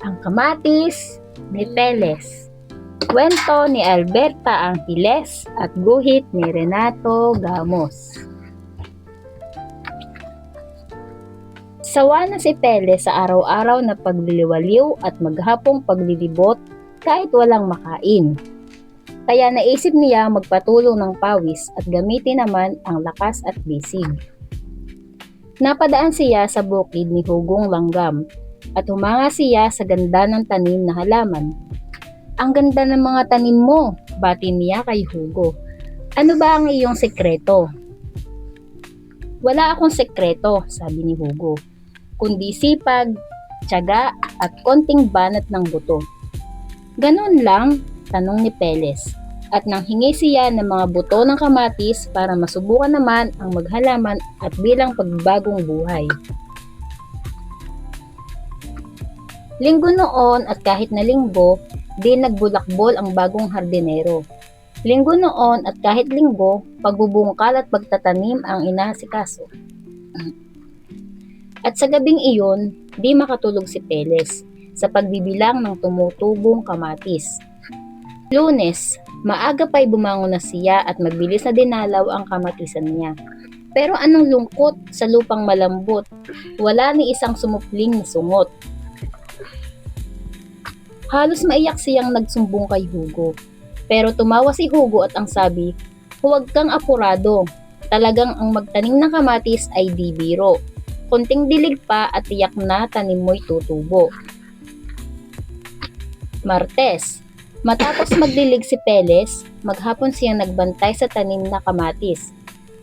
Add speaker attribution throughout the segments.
Speaker 1: Ang kamatis ni Teles. Kwento ni Alberta Angeles at guhit ni Renato Gamos. Sawa na si Teles sa araw-araw na pagliliwaliw at maghapong paglilibot kahit walang makain. Kaya naisip niya magpatulong ng pawis at gamitin naman ang lakas at bisig. Napadaan siya sa bukid ni Hugong Langgam at humanga siya sa ganda ng tanim na halaman. "Ang ganda ng mga tanim mo," bati niya kay Hugo. "Ano ba ang iyong sekreto?" "Wala akong sekreto," sabi ni Hugo, "kundi sipag, tiyaga at konting banat ng buto." "Ganun lang?" tanong ni Teles, at nang hingi siya ng mga buto ng kamatis para masubukan naman ang maghalaman at bilang pagbagong buhay. Linggo noon at kahit na linggo, di nagbulakbol ang bagong hardinero. Linggo noon at kahit linggo, pagbubungkal at pagtatanim ang inasikaso. At sa gabing iyon, di makatulog si Teles sa pagbibilang ng tumutubong kamatis. Lunes, maaga pa'y bumangon na siya at mabilis na dinalaw ang kamatisan niya. Pero anong lungkot sa lupang malambot, wala ni isang sumupling na sungot. Halos maiyak siyang nagsumbong kay Hugo. Pero tumawa si Hugo at ang sabi, "Huwag kang apurado. Talagang ang magtanim ng kamatis ay di biro. Konting dilig pa at tiyak na tanim mo'y tutubo." Martes, matapos magdilig si Teles, maghapon siyang nagbantay sa tanim na kamatis.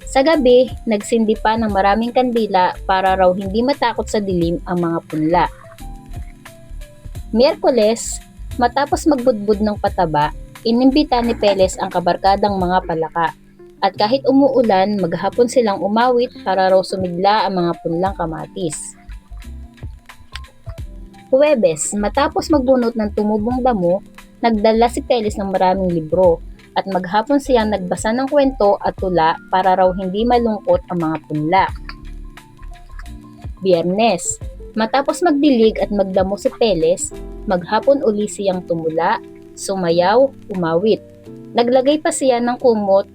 Speaker 1: Sa gabi, nagsindi pa ng maraming kandila para raw hindi matakot sa dilim ang mga punla. Miyerkules, matapos magbudbud ng pataba, inimbita ni Teles ang kabarkadang mga palaka. At kahit umuulan, maghapon silang umawit para raw sumigla ang mga punlang kamatis. Huwebes, matapos magbunot ng tumubong damo, nagdala si Teles ng maraming libro at maghapon siyang nagbasa ng kwento at tula para raw hindi malungkot ang mga punla. Biyernes, matapos magdilig at magdamo si Teles, maghapon uli siyang tumula, sumayaw, umawit. Naglagay pa siya ng kumot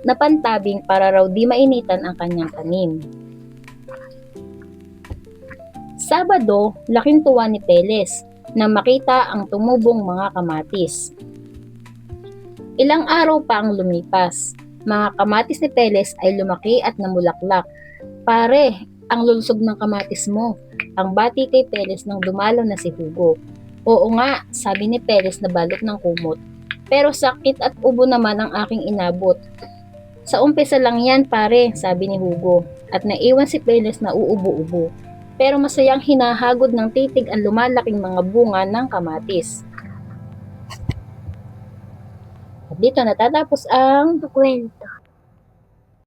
Speaker 1: na pantabing para raw di mainitan ang kanyang tanim. Sabado, laking tuwa ni Teles nang makita ang tumubong mga kamatis. Ilang araw pa ang lumipas. Mga kamatis ni Teles ay lumaki at namulaklak. "Pare, ang lulusog ng kamatis mo," ang bati kay Teles nang dumalaw na si Hugo. "Oo nga," sabi ni Teles na balot ng kumot. "Pero sakit at ubo naman ang aking inabot." "Sa umpisa lang yan, pare," sabi ni Hugo, at naiwan si Teles na uubo-ubo. Pero masayang hinahagod ng titig ang lumalaking mga bunga ng kamatis. At dito natatapos ang kwento.